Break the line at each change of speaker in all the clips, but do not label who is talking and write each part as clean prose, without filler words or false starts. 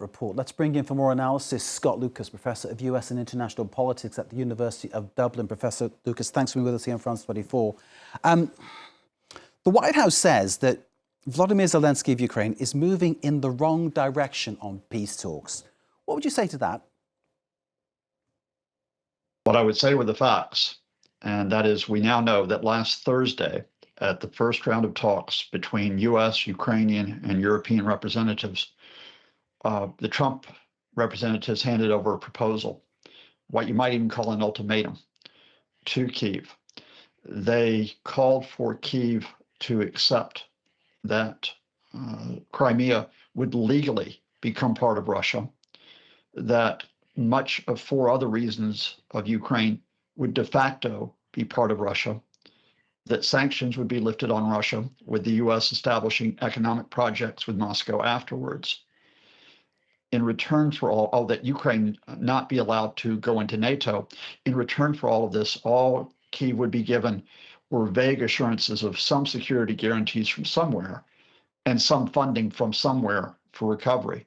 report. Let's bring in for more analysis Scott Lucas, Professor of US and International Politics at the University of Dublin. Professor Lucas, thanks for being with us here on France 24. The White House says that Vladimir Zelensky of Ukraine is moving in the wrong direction on peace talks. What would you say to that?
What I would say were the facts, and that is we now know that last Thursday, at the first round of talks between US, Ukrainian, and European representatives, the Trump representatives handed over a proposal, what you might even call an ultimatum, to Kyiv. They called for Kyiv to accept that Crimea would legally become part of Russia, that much of four other regions of Ukraine would de facto be part of Russia, that sanctions would be lifted on Russia, with the US establishing economic projects with Moscow afterwards. In return for all that, Ukraine not be allowed to go into NATO. In return for all of this, all Kyiv would be given were vague assurances of some security guarantees from somewhere and some funding from somewhere for recovery.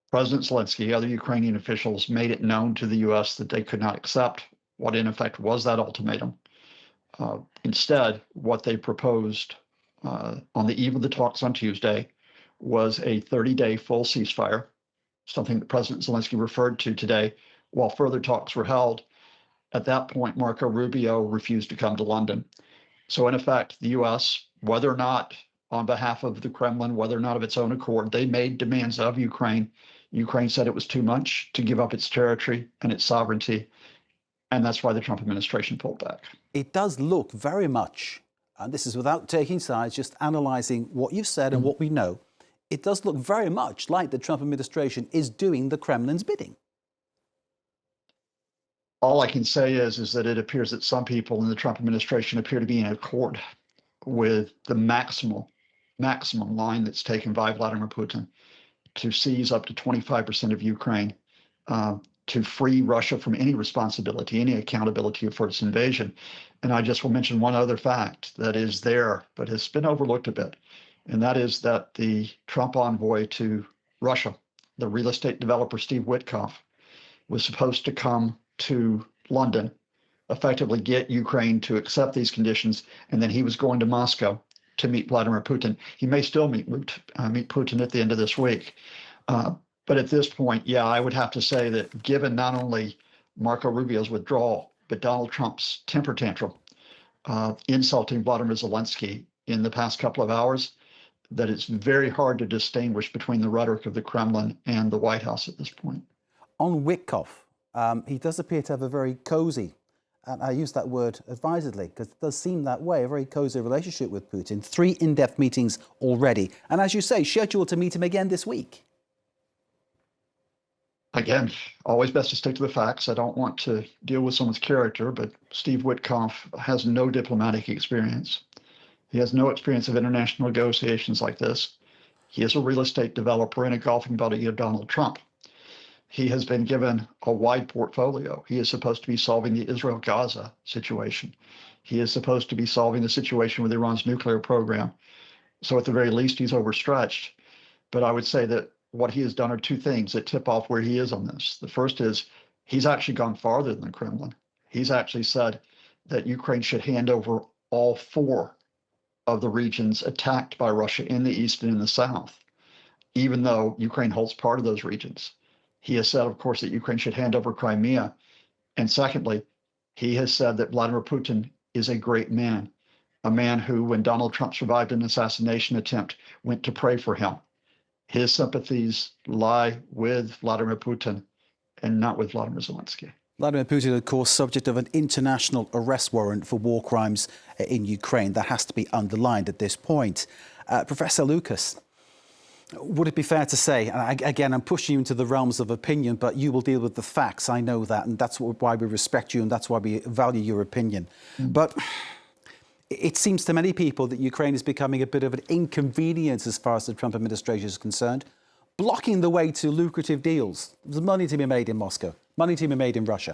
President Zelensky, other Ukrainian officials made it known to the US that they could not accept what in effect was that ultimatum. Instead, what they proposed on the eve of the talks on Tuesday was a 30-day full ceasefire, something that President Zelensky referred to today while further talks were held. At that point, Marco Rubio refused to come to London. So in effect, the US, whether or not on behalf of the Kremlin, whether or not of its own accord, they made demands of Ukraine. Ukraine said it was too much to give up its territory and its sovereignty. And that's why the Trump administration pulled back.
It does look very much, and this is without taking sides, just analysing what you've said and what we know, it does look very much like the Trump administration is doing the Kremlin's bidding.
All I can say is that it appears that some people in the Trump administration appear to be in accord with the maximum line that's taken by Vladimir Putin to seize up to 25% of Ukraine, to free Russia from any responsibility, any accountability for its invasion. And I just will mention one other fact that is there, but has been overlooked a bit. And that is that the Trump envoy to Russia, the real estate developer Steve Witkoff, was supposed to come to London, effectively get Ukraine to accept these conditions, and then he was going to Moscow to meet Vladimir Putin. He may still meet Putin at the end of this week. But at this point, yeah, I would have to say that given not only Marco Rubio's withdrawal, but Donald Trump's temper tantrum, insulting Vladimir Zelensky in the past couple of hours, that it's very hard to distinguish between the rhetoric of the Kremlin and the White House at this point.
On Witkoff, he does appear to have a very cozy, and I use that word advisedly because it does seem that way, a very cozy relationship with Putin. 3 in-depth meetings already. And as you say, scheduled to meet him again this week.
Again, always best to stick to the facts. I don't want to deal with someone's character, but Steve Witkoff has no diplomatic experience. He has no experience of international negotiations like this. He is a real estate developer and a golfing buddy of Donald Trump. He has been given a wide portfolio. He is supposed to be solving the Israel-Gaza situation. He is supposed to be solving the situation with Iran's nuclear program. So at the very least, he's overstretched. But I would say that what he has done are 2 things that tip off where he is on this. The first is he's actually gone farther than the Kremlin. He's actually said that Ukraine should hand over all 4 of the regions attacked by Russia in the east and in the south, even though Ukraine holds part of those regions. He has said, of course, that Ukraine should hand over Crimea. And secondly, he has said that Vladimir Putin is a great man, a man who, when Donald Trump survived an assassination attempt, went to pray for him. His sympathies lie with Vladimir Putin and not with Vladimir Zelensky.
Vladimir Putin, of course, subject of an international arrest warrant for war crimes in Ukraine. That has to be underlined at this point. Professor Lucas, would it be fair to say, and again, I'm pushing you into the realms of opinion, but you will deal with the facts, I know that, and that's why we respect you and that's why we value your opinion. But it seems to many people that Ukraine is becoming a bit of an inconvenience as far as the Trump administration is concerned, blocking the way to lucrative deals. There's money to be made in Moscow, money to be made in Russia.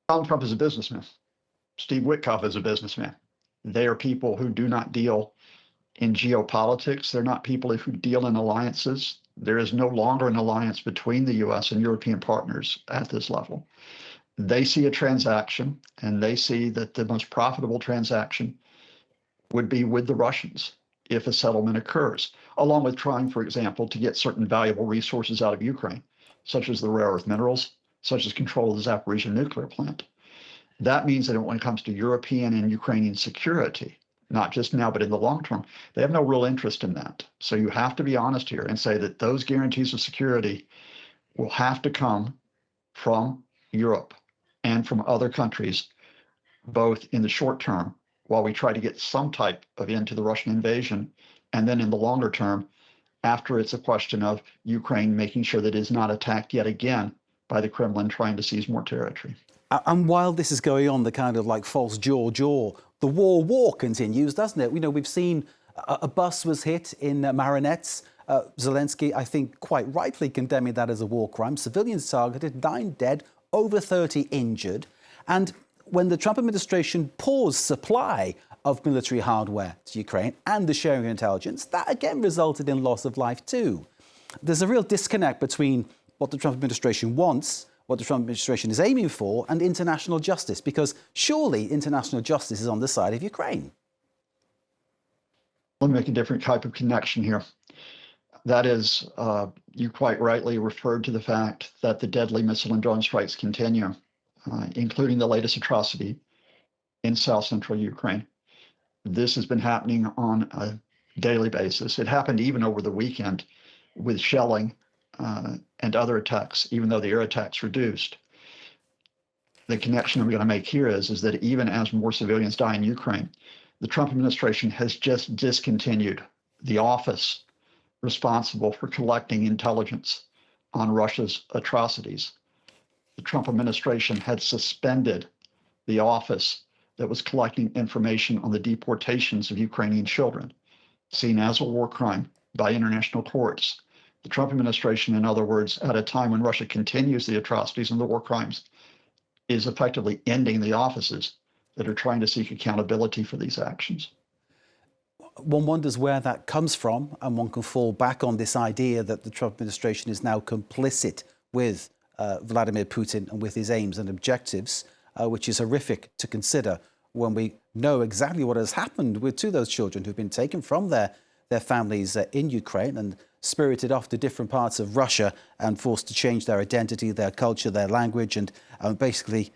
Donald Trump is a businessman. Steve Witkoff is a businessman. They are people who do not deal in geopolitics. They're not people who deal in alliances. There is no longer an alliance between the US and European partners at this level. They see a transaction, and they see that the most profitable transaction would be with the Russians if a settlement occurs, along with trying, for example, to get certain valuable resources out of Ukraine, such as the rare earth minerals, such as control of the Zaporizhzhia nuclear plant. That means that when it comes to European and Ukrainian security, not just now, but in the long term, they have no real interest in that. So you have to be honest here and say that those guarantees of security will have to come from Europe and from other countries, both in the short term, while we try to get some type of end to the Russian invasion, and then in the longer term, after it's a question of Ukraine making sure that it is not attacked yet again by the Kremlin trying to seize more territory.
And while this is going on, the kind of like false jaw, the war continues, doesn't it? You know, we've seen a bus was hit in Marinets. Zelensky, I think, quite rightly condemning that as a war crime. Civilians targeted, 9 dead, over 30 injured. And when the Trump administration paused supply of military hardware to Ukraine and the sharing of intelligence, that again resulted in loss of life too. There's a real disconnect between what the Trump administration wants, what the Trump administration is aiming for, and international justice, because surely international justice is on the side of Ukraine.
Let me make a different type of connection here. That is, you quite rightly referred to the fact that the deadly missile and drone strikes continue, including the latest atrocity in south central Ukraine. This has been happening on a daily basis. It happened even over the weekend with shelling and other attacks, even though the air attacks reduced. The connection I'm going to make here is that even as more civilians die in Ukraine, the Trump administration has just discontinued the office responsible for collecting intelligence on Russia's atrocities. The Trump administration had suspended the office that was collecting information on the deportations of Ukrainian children, seen as a war crime by international courts. The Trump administration, in other words, at a time when Russia continues the atrocities and the war crimes, is effectively ending the offices that are trying to seek accountability for these actions.
One wonders where that comes from, and one can fall back on this idea that the Trump administration is now complicit with Vladimir Putin and with his aims and objectives, which is horrific to consider when we know exactly what has happened to those children who've been taken from their families in Ukraine and spirited off to different parts of Russia and forced to change their identity, their culture, their language, and basically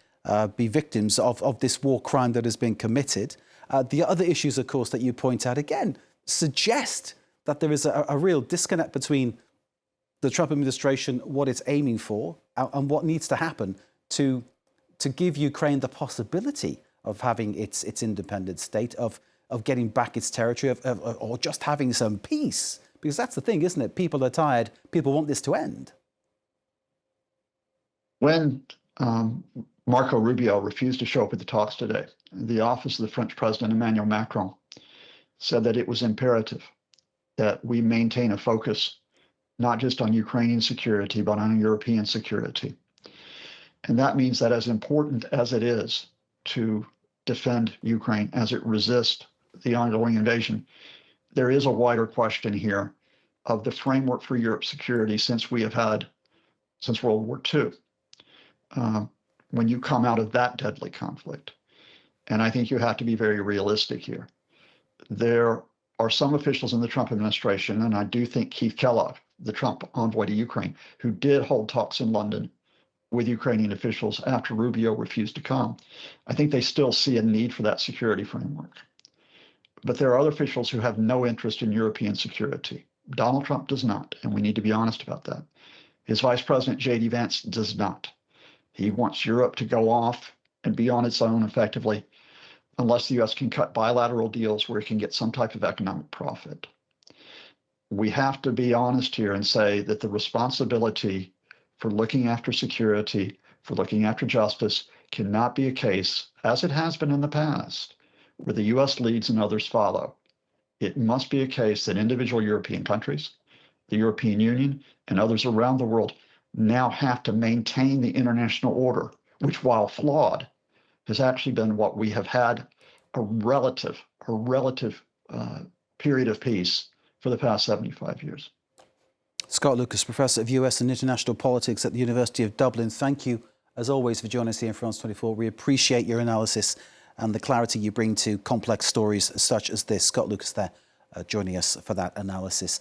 be victims of this war crime that has been committed. The other issues, of course, that you point out again suggest that there is a real disconnect between the Trump administration, what it's aiming for, and what needs to happen to give Ukraine the possibility of having its independent state, of getting back its territory, or just having some peace. Because that's the thing, isn't it? People are tired. People want this to end.
When Marco Rubio refused to show up at the talks today, the office of the French President Emmanuel Macron said that it was imperative that we maintain a focus not just on Ukrainian security, but on European security. And that means that as important as it is to defend Ukraine as it resists the ongoing invasion, there is a wider question here of the framework for Europe's security since World War II, when you come out of that deadly conflict. And I think you have to be very realistic here. There are some officials in the Trump administration, and I do think Keith Kellogg, the Trump envoy to Ukraine, who did hold talks in London with Ukrainian officials after Rubio refused to come. I think they still see a need for that security framework. But there are other officials who have no interest in European security. Donald Trump does not, and we need to be honest about that. His Vice President, J.D. Vance, does not. He wants Europe to go off and be on its own effectively, unless the U.S. can cut bilateral deals where it can get some type of economic profit. We have to be honest here and say that the responsibility for looking after security, for looking after justice, cannot be a case, as it has been in the past, where the U.S. leads and others follow. It must be a case that individual European countries, the European Union, and others around the world now have to maintain the international order, which, while flawed, has actually been what we have had a relative period of peace for the past 75 years.
Scott Lucas, Professor of US and International Politics at the University of Dublin, thank you, as always, for joining us here in France 24. We appreciate your analysis and the clarity you bring to complex stories such as this. Scott Lucas there joining us for that analysis.